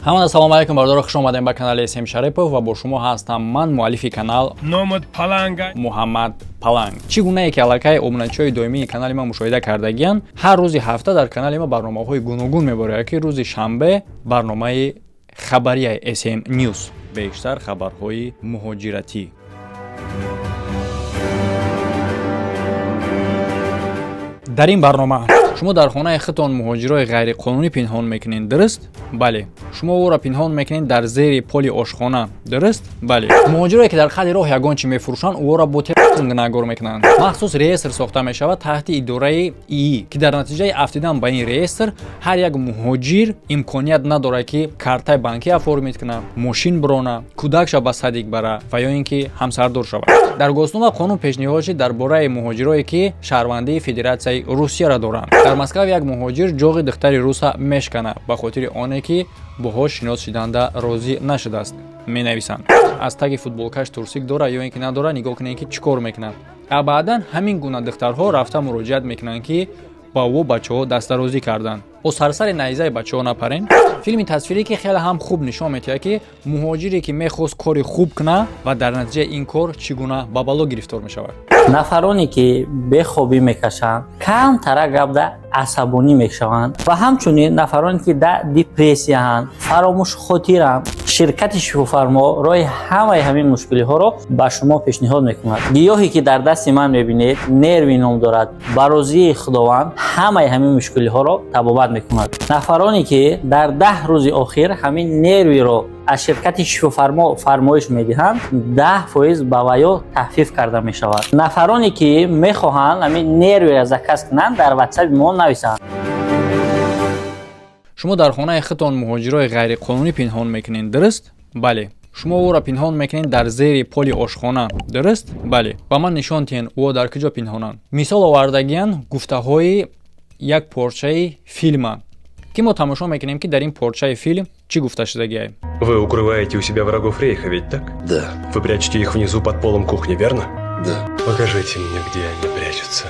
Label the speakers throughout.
Speaker 1: ҳамада салом алайкум бардора, хуш омадем ба канали Эсем Шарипов ва бо шумо ҳастам ман, муаллифи канал
Speaker 2: Номад Паланга
Speaker 1: Муҳаммад Паланг. Чӣ гунае ки аллакай обуначиҳои доимии канали ма мушоҳида кардагиянд, ҳар рӯзи ҳафта дар канали ма барномаҳои гуногун меборад, ки рӯзи шанбе барномаи хабарияи SM News, бештар хабарҳои муҳоҷиратӣ. дар ин барнома шумо дар хонаи худтон муҳоҷирои ғайриқонунӣ пинҳон мекунед, дуруст? Бале. Шумо ӯро пинҳон мекунед дар зери поли ошхона, дуруст? Бале. Муҳоҷирое ки дар қади роҳ ягон чӣ мефурӯшанд, ӯро бо телефон нагор мекунанд. Махсус реестр сохта мешавад таҳти идораи ИИ, ки дар натиҷаи афтидан ба ин реестр ҳар як муҳоҷир имконият надорад ки картаи банкӣ оформид кунад, мошин бирона, кӯдакша ба садик бара ва ё ин ки ҳамсардор шавад. Дар госнома қонун пешниҳодши дар бораи муҳоҷирое ки шаҳрвандии Федератсияи Русияро доранд. Дар Москва як муҳоҷир ҷоғи духтари руса мешкана ба хотири оне ки боҳош шинос шиданда розӣ нашудааст. Менависанд. Аз таги футболкаш турсик дора ё ин ки надора, нигоҳ кунед ки чӣ кор мекунад. Баъдан ҳамин гуна духтарҳо рафта муроҷиат мекунанд ки ба ӯ бачаҳо дастарозӣ карданд. Бо сарсари найзаи бачаҳо напарен. Филми тасвирӣ ки хеле ҳам хуб нишон медиҳад ки муҳоҷире ки мехост кори хуб кунад ва дар натиҷаи ин кор чӣ гуна ба бало гирифтор мешавад.
Speaker 3: нафароне ки бехобӣ мекашанд камтара гапда асабонӣ мешаванд ва ҳамчунин нафароне ки дар депрессияанд, фаромӯшхотиранд. ширкати шифофармо роҳи ҳамаи ҳамин мушкилиҳоро ба шумо пешниҳод мекунад. гиёҳе ки дар дасти ман мебинед нерви ном дорад. ба розии худованд ҳамаи ҳамин мушкилиҳоро табобат мекунад. нафароне ки дар 10 рӯзи охир ҳамин нервиро аз ширкати шифофармо фармоиш медиҳанд, 10% ба ваё таҳфиф карда мешавад. нафароне ки мехоҳанд ҳамин нервиро заказ кунанд, дар ватсапи мо нависанд.
Speaker 1: шумо дар хонаи худтон муҳоҷирои ғайриқонунӣ пинҳон мекунед, дуруст? Бале. шумо ӯро пинҳон мекунед дар зери поли ошхона, дуруст? Бале. Ба ман нишон диҳед ӯ дар куҷо пинҳонанд. Мисол овардагиянд гуфтаҳои як порчаи филма, ки мо тамошо мекунем ки дар ин порчаи филм чӣ гуфта шудагиае.
Speaker 4: Вы укрываете у себя врагов рейха, ведь так?
Speaker 5: Да,
Speaker 4: Вы прячете их внизу под полом кухни, верно?
Speaker 5: да.
Speaker 4: Покажите мне, где они прячутся.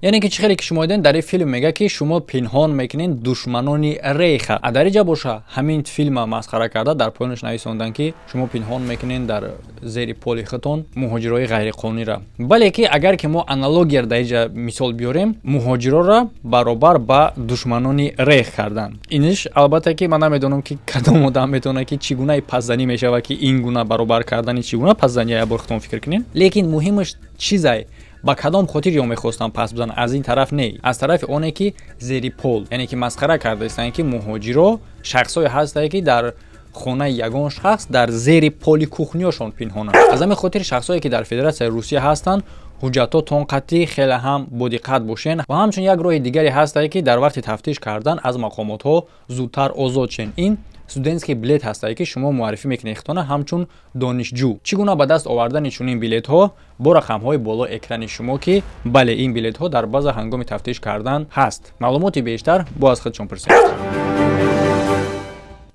Speaker 1: яъне ки чӣ хеле ки шумо диден дар ин филм мега ки шумо пинҳон мекунед душманони рейха. дар ин ҷа боша ҳамин филма масхара карда дар поёнаш нависондан ки шумо пинҳон мекунед дар зери поли худтон муҳоҷирои ғайриқонуниро. бале ки агар ки мо аналогияро дар ин ҷа мисол биёрем, муҳоҷирора баробар ба душманони рейх кардан. иниш албатта ки ман намедонам ки кадом одам метавонад ки чӣ гунаи пасзанӣ мешавад ки ин гуна баробар кардани чӣ гуна пасзанӣ ябор худтон фикр кунед. лекин муҳимаш чизай ба кадом хотир ё мехостам пас бизанам, аз ин тараф не, аз тарафи оне ки зери пол, яъне ки масхара карда истанд ки муҳоҷиро шахсое ҳастанд ки дар хонаи ягон шахс дар зери поли кухниёшон пинҳонанд. аз ҳамин хотир шахсое ки дар Федератсияи Русия ҳастанд, ҳуҷҷатотон қатъӣ хеле ҳам бодиққат бошен ва ҳамчун як роҳи дигаре ҳастад ки дар вақти тафтиш кардан аз мақомотҳо зудтар озод шен. ин студентский билет ҳастад ки шумо муаррифӣ мекунед худтона ҳамчун донишҷӯ. чӣ гуна ба даст овардани чунин билетҳо бо рақамҳои боло экрани шумо ки бале ин билетҳо дар база ҳангоми тафтиш кардан ҳаст. маълумоти бештар бо аз худшон пурсед.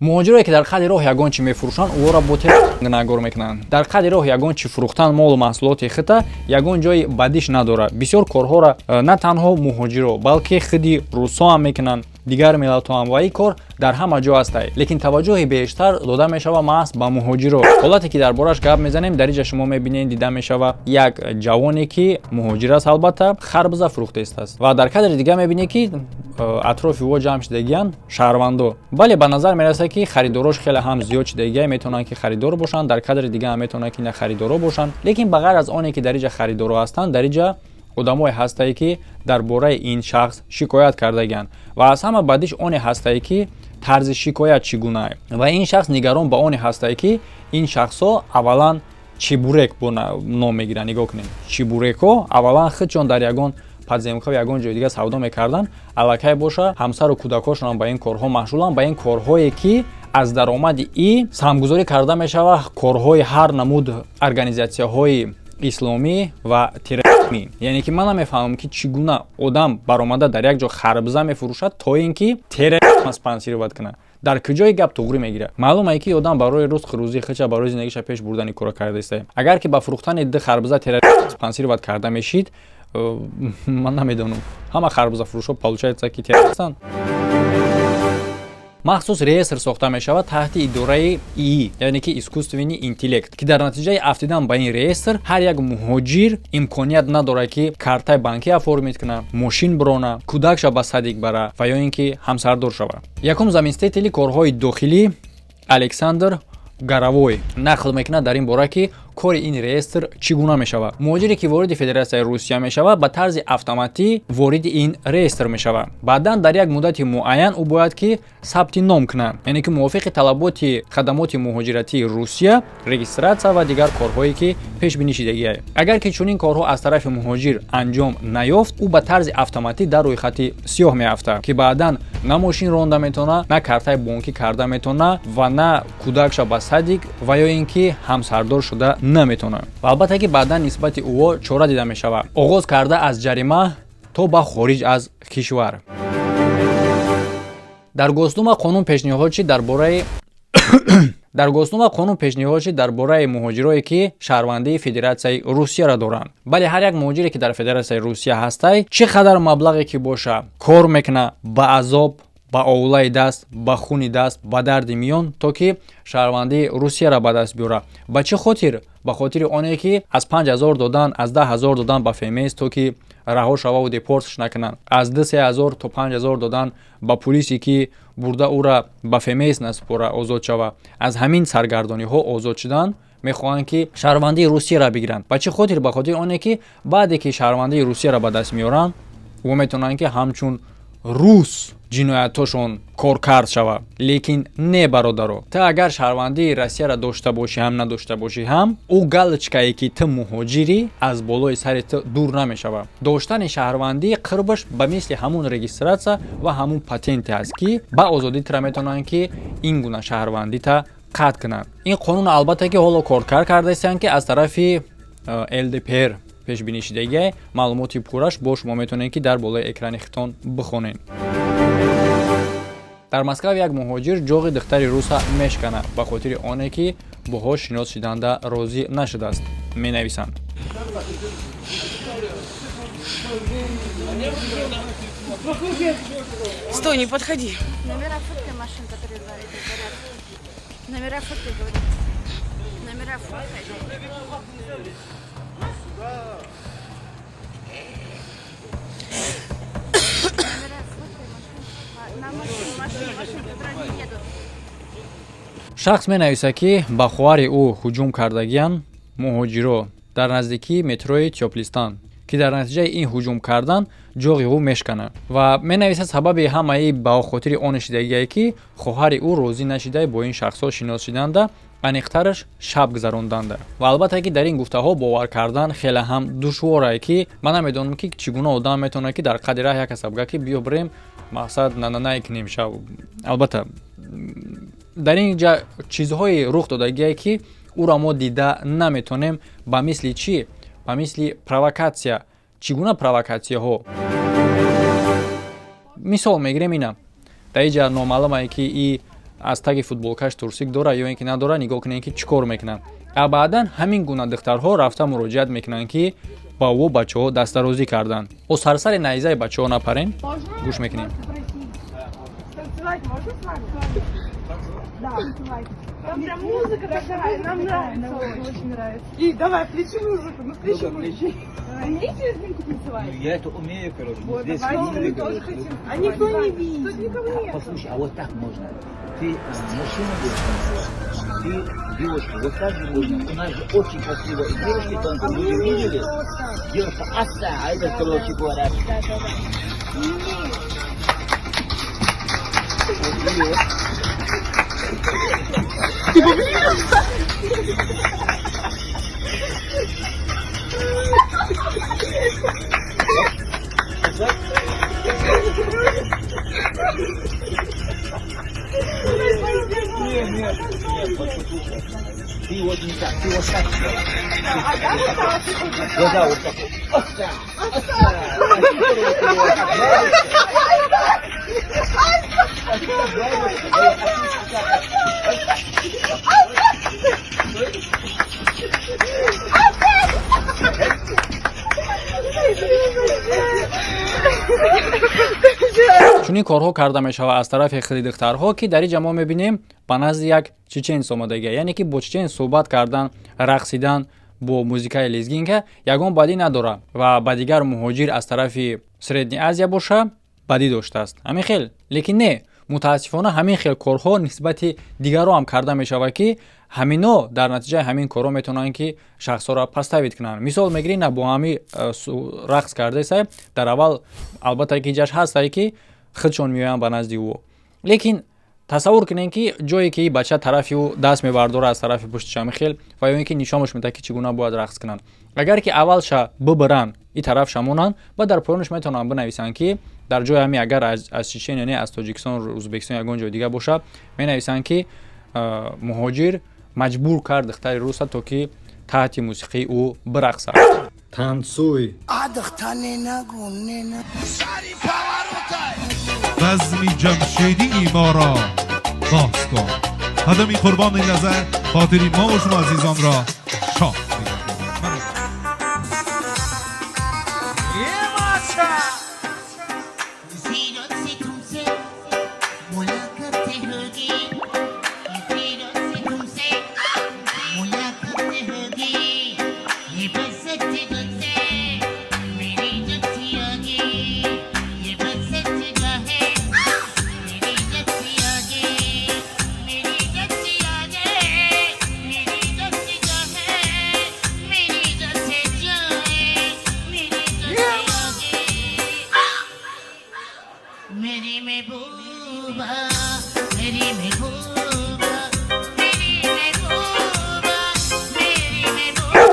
Speaker 1: муҳоҷирое ки дар қади роҳ ягон чӣ мефурӯшанд, ӯро бо телефон нагор мекунанд. дар қади роҳ ягон чӣ фурӯхтан молу маҳсулоти худта ягон ҷои бадиш надорад. бисёр корҳоро на танҳо муҳоҷиро, балки худи русо ҳам мекунанд, дигар миллатҳо ҳам, ва ин кор дар ҳама ҷо ҳастай. лекин таваҷҷӯҳи бештар дода мешавад маҳз ба муҳоҷиро. ҳолате ки дар бораш гап мезанем, дар ин ҷа шумо мебинед дида мешавад як ҷавоне ки муҳоҷир аст, албатта харбуза фурӯхта истааст ва дар кадри дига мебинед ки атрофи ӯ ҷамъ шудагиянд шаҳрвандо. бале ба назар мерасад ки харидорош хеле ҳам зиёд шудагия, метавонанд ки харидор бошанд, дар кадри дига ҳам метавонанд ки на харидоро бошанд. лекин ба ғайр аз оне ки дар ин ҷа харидоро ҳастанд, дар ин ҷа одамое ҳастае ки дар бораи ин шахс шикоят кардагиянд ва аз ҳама бадиш оне ҳастае ки тарзи шикоят чӣ гунае ва ин шахс нигарон ба оне ҳастае ки ин шахсҳо аввалан чебурек бо ном мегиранд. нигоҳ кунед, чебурекҳо аввалан худшон дар ягон подземка ягон ҷои дига савдо мекардан, аллакай боша ҳамсару кӯдакҳошонам ба ин корҳо машғуланд, ба ин корҳое ки аз даромади и самгузорӣ карда мешавад корҳои ҳар намуд организатсияҳои исломӣ ва терроризмӣ. яъне ки ман намефаҳмам ки чӣ гуна одам баромада дар як ҷо харбуза мефурӯшад то ин ки терроризм спонсировать кунад. дар куҷои гап туғрӣ мегирад? маълуме ки одам барои рузқи рӯзии худша барои зиндагиша пеш бурдани кора карда истад. агар ки ба фурӯхтани ди харбуза терроризм спонсировать карда мешид, ман намедонам ҳама харбузафурӯшҳо получается ки террористанд. махсус реестр сохта мешавад таҳти идораи ии, яъне ки искусственни интеллект, ки дар натиҷаи афтидан ба ин реестр ҳар як муҳоҷир имконият надорад ки картаи банкӣ оформид кунад, мошин бирона, кӯдакша ба садик бара ва ё ин ки ҳамсардор шавад. Якум заминистители корҳои дохилӣ Александр Горовой нақл мекунад дар ин бора ки кори ин реестр чӣ гуна мешавад. муҳоҷире ки вориди Федератсияи Русия мешавад ба тарзи автоматӣ вориди ин реестр мешавад. баъдан дар як муддати муайян ӯ бояд ки сабти ном кунад, яъне ки мувофиқи талаботи хадамоти муҳоҷиратии Русия регистратсия ва дигар корҳое ки пешбинӣ шудагиаст. агар ки чунин корҳо аз тарафи муҳоҷир анҷом наёфт, ӯ ба тарзи автоматӣ дар рӯйхати сиёҳ меафтад ки баъдан на мошин ронда метавонад, на картаи бонкӣ карда метавонад ва на кӯдакша ба садик ва ё ин ки ҳамсардор шуда наметавонад. ва албатта ки баъдан нисбати ӯ чора дида мешавад, оғоз карда аз ҷарима то ба хориҷ аз кишвар. дар гостнума қонун пешниҳод шид дар бораи муҳоҷирое ки шаҳрвандии Федератсияи Русияро доранд. бале ҳар як муҳоҷире ки дар Федератсияи Русия ҳастай, чӣ қадар маблағе ки боша, кор мекунад ба азоб, ба овлаи даст, ба хуни даст, ба дарди миён, то ки шаҳрвандии Русияро ба даст биёрад. ба чӣ хотир? ба хотири оне ки аз 5000 додан, аз 10000 додан ба ФМС, то ки раҳо шававу депортш накунанд. аз 3000 то 5000 додан ба полисе ки бурда ӯра ба ФМС насупора озод шава. аз ҳамин саргардониҳо озод шудан мехоҳанд ки шаҳрвандии Русияро бигиранд. ба чӣ хотир? ба хотири оне ки баъде ки шаҳрвандии Русияро ба даст меоранд, ӯ метавонанд ки ҳамчун рус ҷиноятошон коркард шавад. лекин не бародаро, та агар шаҳрвандии Россияро дошта бошӣ ҳам надошта бошӣ ҳам, ӯ галочкае ки ту муҳоҷирӣ аз болои сари ту дур намешавад. доштани шаҳрвандӣ қирбаш ба мисли ҳамун регистратсия ва ҳамун патенте аст ки ба озодӣ тра метавонанд ки ин гуна шаҳрвандита қатъ кунанд. ин қонун албатта ки ҳоло коркар кардааст ки аз тарафи ЛДПР пешбинӣ шудагиае. маълумоти пурраш бо шумо метавонед ки дар болои экрани хитон бихонед. дар Москва як муҳоҷир ҷоғи духтари руса мешканад ба хотири оне ки боҳо шинос шуданда розӣ нашудааст. менависанд:
Speaker 2: Стой, не подходи.
Speaker 5: Номера фотки машин, которые говорят, говорят. Номера фотки говорят. Номера фотки. Номера фотки машин. На машин, которые не едут.
Speaker 1: шахс менависад ки ба хоҳари ӯ ҳуҷум кардагиян муҳоҷиро дар наздикии метрои Тёплистан, ки дар натиҷаи ин ҳуҷум кардан ҷоғи ӯ мешканад ва менависад сабаби ҳамаи ба хотири он шудагие ки хоҳари ӯ розӣ нашида бо ин шахсҳо шинос шуданда аниқтараш шаб гузаронданда. ва албатта ки дар ин гуфтаҳо бовар кардан хеле ҳам душворе ки ман намедонам ки чӣ гуна одам метавонад ки дар қадри раҳ як касаб ки биё бирем мақсад нананай кунем шав. албатта дар ин ҷа чизҳои рух додагие ки ӯро мо дида наметонем. ба мисли чӣ? ба мисли провокатсия. чӣ гуна провокатсияҳо? мисол мегирем ина. дар ин ҷа номаълумае ки и аз таги футболкаш турсик дора ё ин ки надора, нигоҳ кунем ки чӣ кор мекунад. а баъдан ҳамин гуна духтарҳо рафта муроҷиат мекунанд ки ба ӯ бачаҳо дастарозӣ карданд. о сарсари наизаи бачаҳо напарем. гӯш мекунем.
Speaker 6: Танцевать можно с вами? Да, танцевать. Там прям музыка такая, нам нравится, очень нравится. И давай, включи музыку, ну включи музыку. Умеете резинку танцевать?
Speaker 7: Я это умею, короче.
Speaker 6: Вот,
Speaker 7: Здесь
Speaker 6: давайте, мы
Speaker 7: видели,
Speaker 6: тоже
Speaker 7: короче.
Speaker 6: хотим. А никто не видит. Тут никого нет.
Speaker 7: Послушай, а вот так можно. Ты мужчина будешь танцевать, ты девушка, вот так же можно. У нас же очень красиво. И девушки танцуют, вы же видели? Девушка, аса, а это, короче говоря. Нет, послушай. Ты вот не так, ты вот так.
Speaker 6: А я вот так.
Speaker 7: Да, вот так. Аса,
Speaker 1: чунин корҳо карда мешавад аз тарафи худи духтарҳо, ки дар инҷа мо мебинем ба назди як чеченец омадагия, яъне ки бо чеченец суҳбат кардан, рақсидан бо музикаи лезгинка ягон бадӣ надора ва ба дигар муҳоҷир аз тарафи Средняя Азия боша бадӣ доштааст. Ҳамин хел, лекин не, мутаассифона ҳамин хел корҳо нисбати дигарҳо ҳам карда мешавад, ки ҳамино дар натиҷаи ҳамин корҳо метавонанд ки шахсҳоро паставид кунанд. Мисол мегирӣ на бо ҳами рақс кардесай, дар аввал албатта ки ҷаш ҳастае ки худшон меоянд ба назди ӯ. Лекин тасаввур кунем ки ҷое ки бача тарафи ӯ даст мебардора аз тарафи пушти Шамихел ва ё ин ки нишонаш медиҳад ки чӣ гуна бояд рақс кунанд. Агар ки аввалша бибаранд и тараф шамонанд ва дар поёнаш метавонанд бинависанд ки дар ҷои ҳами агар аз Чечен яъне аз Тоҷикистон, Узбекистон ягон ҷой дига боша, менависанд ки муҳоҷир маҷбур кард духтари руса то ки таҳти мусиқии ӯ бирақсад.
Speaker 2: Танцуй.
Speaker 8: بزمی جمشیدی ما را باز کن. قدمی قربان این نظر خاطری ما و شما عزیزان را شاد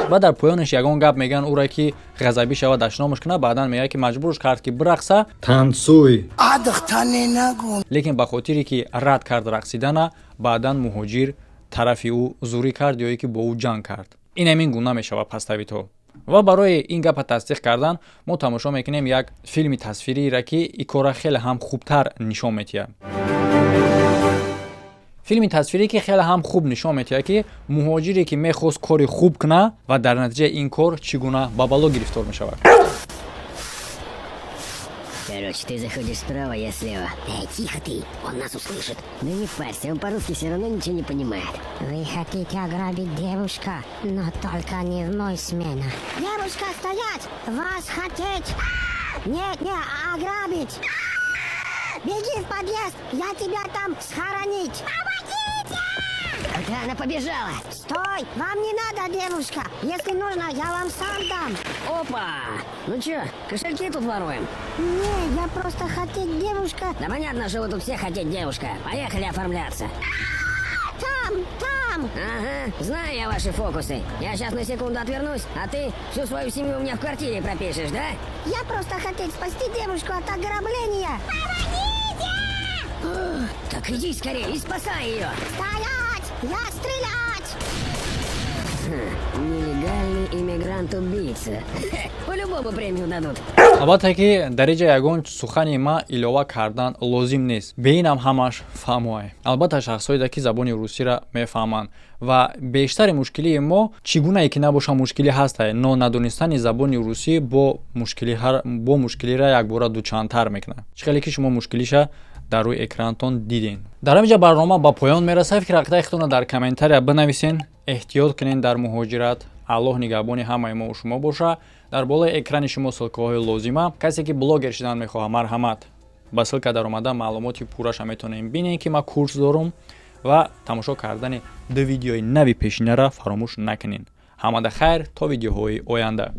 Speaker 1: ва дар поёнаш ягон гап меган ура ки ғазабӣ шавад ашномаш кунад, баъдан мегӯяд ки маҷбурш кард ки бирақса.
Speaker 2: Танцуй.
Speaker 1: Лекин ба хотире ки рад кард рақсидана, баъдан муҳоҷир тарафи ӯ зурӣ кард ё ки бо ӯ ҷанг кард. Ин ҳамин гуна мешавад паставидҳо. ва барои ин гапа тасдиқ кардан мо тамошо мекунем як филми тасвириро ки ин кора хеле ҳам хубтар нишон метиҳад. филми тасвирӣ ки хеле ҳам хуб нишон метиҳад ки муҳоҷире ки мехост кори хуб кунад ва дар натиҷаи ин кор чӣ гуна ба бало гирифтор мешавад.
Speaker 9: Короче, ты заходишь справа, я слева. Эй, тихо ты, он нас услышит. Да не парься, он по-русски все равно ничего не понимает.
Speaker 10: Вы хотите ограбить девушка, но только не в мой смена. Девушка, стоять! Вас хотеть! Нет, не, ограбить! Беги в подъезд, я тебя там схоронить! Помогите!
Speaker 9: Куда она побежала?
Speaker 10: Стой! Вам не надо, девушка! Если нужно, я вам сам дам!
Speaker 9: Опа! Ну чё, кошельки тут воруем?
Speaker 10: Не, я просто хотеть девушка...
Speaker 9: Да понятно, что вы тут все хотите девушка. Поехали оформляться.
Speaker 10: Там!
Speaker 9: Ага, знаю я ваши фокусы. Я сейчас на секунду отвернусь, а ты всю свою семью у меня в квартире пропишешь, да?
Speaker 10: Я просто хотеть спасти девушку от ограбления! Помогите!
Speaker 9: Так иди скорее и спасай ее!
Speaker 10: Стоять! Я стрелять!
Speaker 9: Нелегальный иммигрант-убийца. По-любому премию дадут.
Speaker 1: албатта ки дар инҷа ягон сухани ма илова кардан лозим нест. Бе инам ҳамаш фаҳмоай. Албатта шахсҳое ки забони русиро мефаҳманд ва бештари мушкилии мо чӣ гунае ки набоша мушкилӣ ҳастае, но надонистани забони русӣ бо мушкилиро якбора дучандтар мекунад. Чӣ хеле ки шумо мушкилиша дар рӯи экранатон диден. Дар ҳамин ҷа барнома ба поён мерасад. Фикрақтаи худтонро дар комментария бинависен. Эҳтиёт кунед дар муҳоҷират. Аллоҳ нигаҳбони ҳамаи мо у шумо боша. дар болои экрани шумо силкаҳои лозима. Касе ки блогер шудан мехоҳад, марҳамат, ба силка дар омада маълумоти пурраша метавонем бинем ки ман курс дорам ва тамошо кардани 2 видеои нави пешинара фаромӯш накунед. Ҳамада хайр то видеоҳои оянда.